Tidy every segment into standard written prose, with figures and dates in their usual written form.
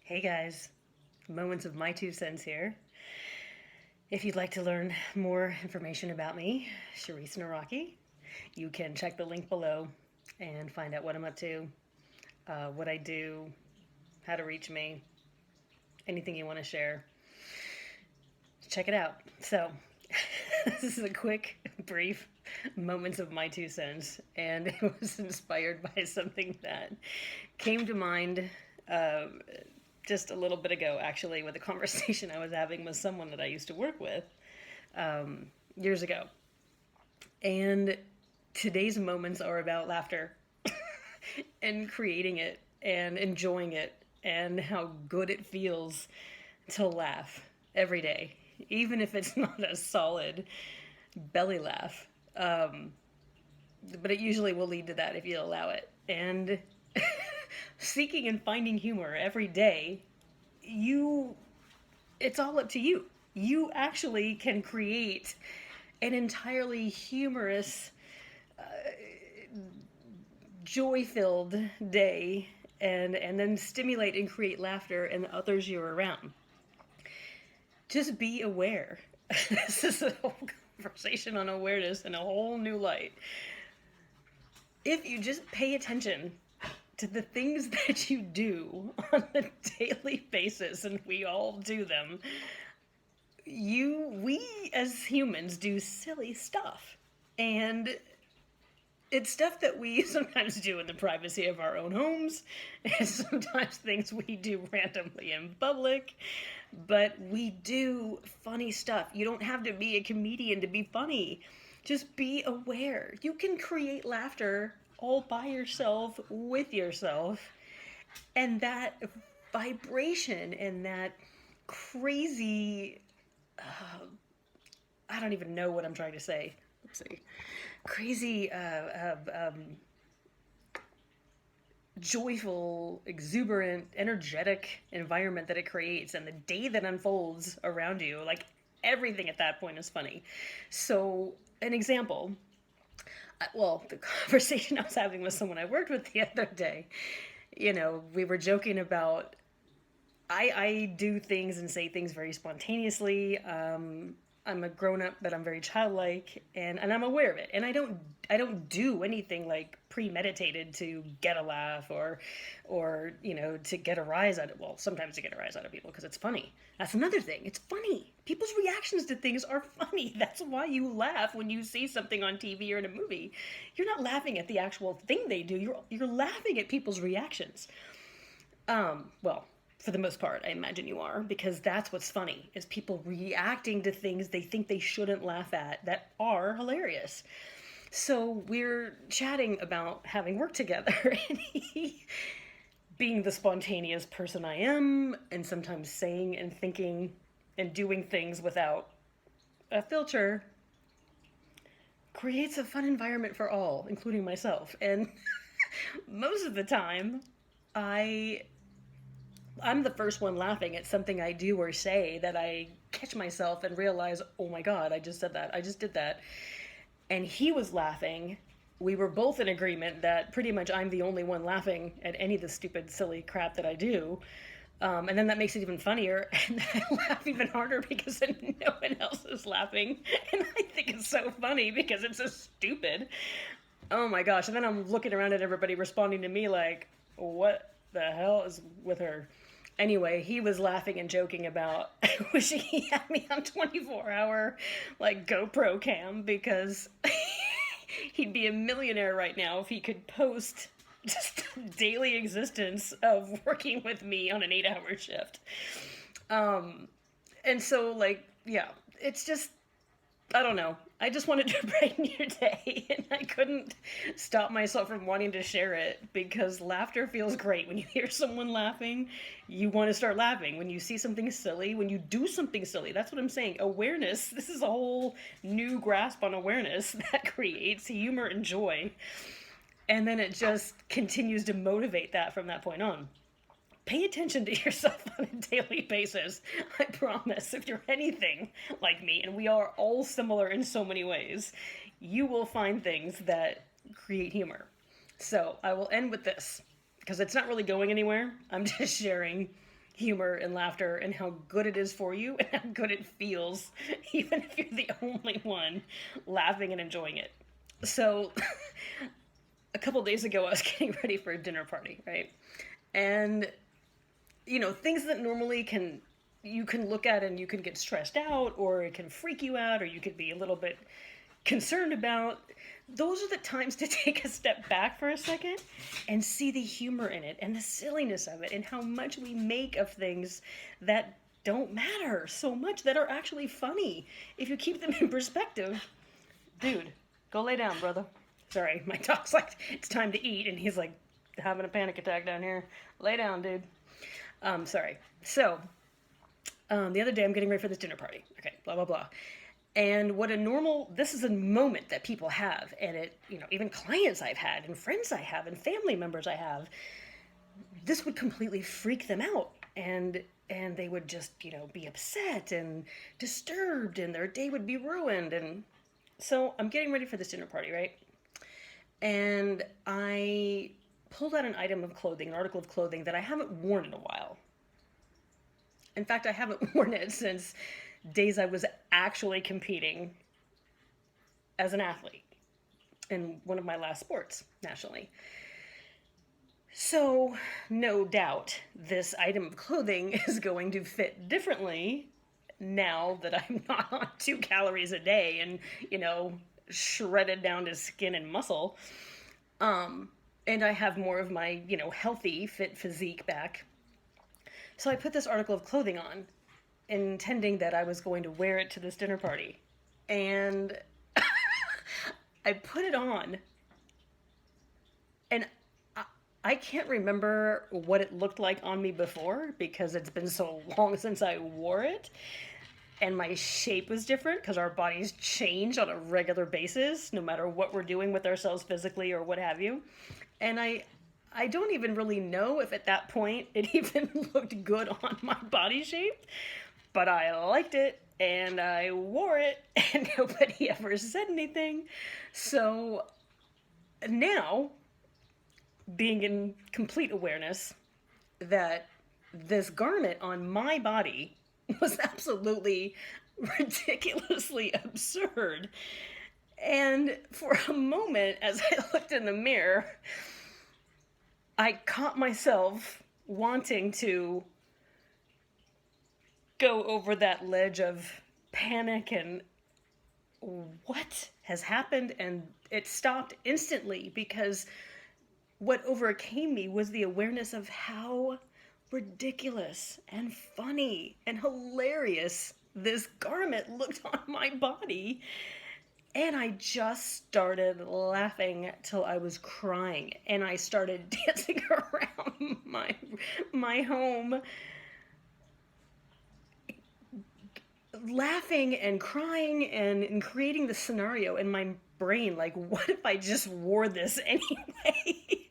Hey guys, moments of my 2 cents here. If you'd like to learn more information about me, Sharice Naraki, you can check the link below and find out what I'm up to, what I do, how to reach me, anything you want to share. Check it out. So, this is a quick, brief moments of my 2 cents, and it was inspired by something that came to mind just a little bit ago, actually, with a conversation I was having with someone that I used to work with years ago. And today's moments are about laughter and creating it and enjoying it and how good it feels to laugh every day, even if it's not a solid belly laugh. But it usually will lead to that if you allow it. And seeking and finding humor every day, it's all up to you. You actually can create an entirely humorous, joy-filled day and then stimulate and create laughter in the others you're around. Just be aware. This is a whole conversation on awareness in a whole new light. If you just pay attention to the things that you do on a daily basis, and we all do them, we as humans do silly stuff. And it's stuff that we sometimes do in the privacy of our own homes, and sometimes things we do randomly in public, but we do funny stuff. You don't have to be a comedian to be funny. Just be aware. You can create laughter all by yourself, with yourself, and that vibration and that crazy, I don't even know what I'm trying to say. Let's see. Crazy, joyful, exuberant, energetic environment that it creates, and the day that unfolds around you, like everything at that point is funny. So, an example, well, the conversation I was having with someone I worked with the other day, we were joking about I do things and say things very spontaneously. I'm a grown up, but I'm very childlike, and I'm aware of it. And I don't do anything like premeditated to get a laugh or to get a rise out of. Well, sometimes to get a rise out of people because it's funny. That's another thing. It's funny. People's reactions to things are funny. That's why you laugh when you see something on TV or in a movie. You're not laughing at the actual thing they do. You're laughing at people's reactions. Well, for the most part, I imagine you are, because that's what's funny, is people reacting to things they think they shouldn't laugh at that are hilarious. So we're chatting about having worked together, and he, being the spontaneous person I am, and sometimes saying and thinking and doing things without a filter, creates a fun environment for all, including myself. And most of the time, I'm the first one laughing at something I do or say that I catch myself and realize, oh my God, I just said that. I just did that. And he was laughing. We were both in agreement that pretty much I'm the only one laughing at any of the stupid, silly crap that I do. And then that makes it even funnier. And I laugh even harder because no one else is laughing. And I think it's so funny because it's so stupid. Oh my gosh. And then I'm looking around at everybody responding to me like, what the hell is with her? Anyway, he was laughing and joking about wishing he had me on 24-hour like GoPro cam because he'd be a millionaire right now if he could post just daily existence of working with me on an 8-hour shift. And so like, yeah, it's just, I don't know. I just wanted to brighten your day, and I couldn't stop myself from wanting to share it because laughter feels great. When you hear someone laughing, you want to start laughing. When you see something silly, when you do something silly, that's what I'm saying. Awareness, this is a whole new grasp on awareness that creates humor and joy. And then it just continues to motivate that from that point on. Pay attention to yourself on a daily basis. I promise, if you're anything like me, and we are all similar in so many ways, you will find things that create humor. So I will end with this, because it's not really going anywhere. I'm just sharing humor and laughter and how good it is for you and how good it feels, even if you're the only one laughing and enjoying it. So, a couple days ago, I was getting ready for a dinner party, right? And, things that normally you can look at and you can get stressed out, or it can freak you out, or you could be a little bit concerned about. Those are the times to take a step back for a second and see the humor in it and the silliness of it and how much we make of things that don't matter so much, that are actually funny if you keep them in perspective. Dude, go lay down, brother. Sorry, my dog's like, it's time to eat, and he's like having a panic attack down here. Lay down, dude. Sorry. So, the other day I'm getting ready for this dinner party. Okay, blah, blah, blah. And this is a moment that people have, and even clients I've had, and friends I have, and family members I have, this would completely freak them out, and they would just, be upset and disturbed, and their day would be ruined. And so I'm getting ready for this dinner party, right? And I pulled out an article of clothing that I haven't worn in a while. In fact, I haven't worn it since days I was actually competing as an athlete in one of my last sports nationally. So, no doubt, this item of clothing is going to fit differently now that I'm not on 2 calories a day and, shredded down to skin and muscle. And I have more of my, healthy, fit physique back. So I put this article of clothing on, intending that I was going to wear it to this dinner party. And I put it on, and I can't remember what it looked like on me before, because it's been so long since I wore it. And my shape was different, because our bodies change on a regular basis, no matter what we're doing with ourselves physically or what have you. And I don't even really know if at that point it even looked good on my body shape, but I liked it and I wore it and nobody ever said anything. So now, being in complete awareness that this garment on my body was absolutely ridiculously absurd. And for a moment, as I looked in the mirror, I caught myself wanting to go over that ledge of panic and what has happened, and it stopped instantly, because what overcame me was the awareness of how ridiculous and funny and hilarious this garment looked on my body. And I just started laughing till I was crying, and I started dancing around my home, laughing and crying and creating the scenario in my brain, like, what if I just wore this anyway?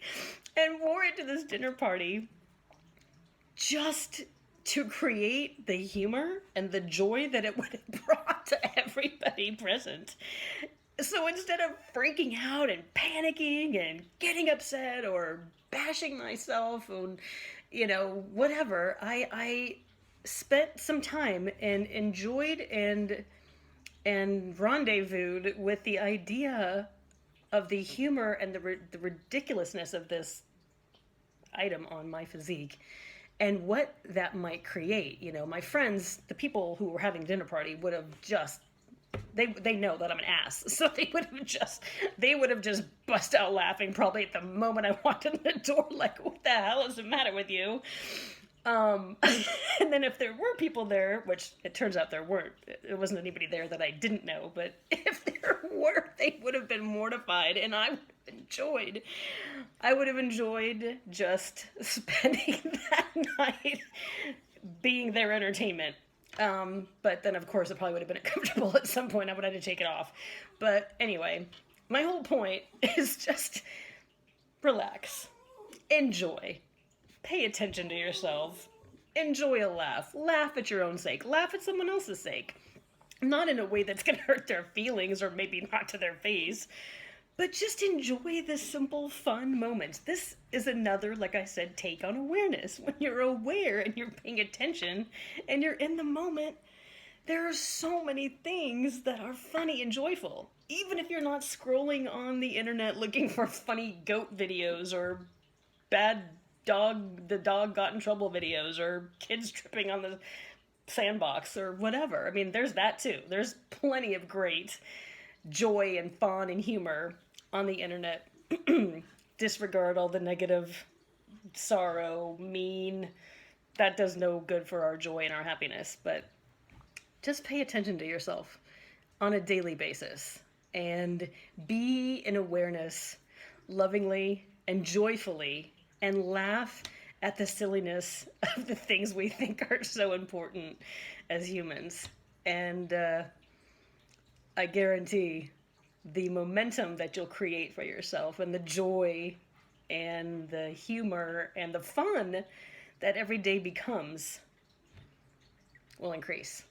And wore it to this dinner party just to create the humor and the joy that it would have brought to everybody present. So instead of freaking out and panicking and getting upset or bashing myself and, whatever, I spent some time and enjoyed and rendezvoused with the idea of the humor and the ridiculousness of this item on my physique, and what that might create. My friends, the people who were having dinner party, would have just, they know that I'm an ass, so they would have just bust out laughing probably at the moment I walked in the door, like, what the hell is the matter with you? And then if there were people there, which it turns out there weren't, it wasn't anybody there that I didn't know, but if there were, they would have been mortified, and I would have enjoyed just spending that night being their entertainment. But then of course it probably would have been uncomfortable at some point. I would have had to take it off. But anyway, my whole point is just relax, enjoy, pay attention to yourself, enjoy a laugh at your own sake, laugh at someone else's sake. Not in a way that's going to hurt their feelings or maybe not to their face, But just enjoy the simple, fun moments. This is another, like I said, take on awareness. When you're aware and you're paying attention and you're in the moment, there are so many things that are funny and joyful. Even if you're not scrolling on the internet looking for funny goat videos or bad the dog got in trouble videos or kids tripping on the sandbox or whatever. I mean, there's that too. There's plenty of great joy and fun and humor on the internet. Disregard all the negative, sorrow, mean. That does no good for our joy and our happiness. But just pay attention to yourself on a daily basis and be in awareness lovingly and joyfully and laugh at the silliness of the things we think are so important as humans. And I guarantee the momentum that you'll create for yourself and the joy and the humor and the fun that every day becomes will increase.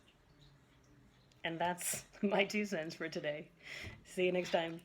And that's my 2 cents for today. See you next time.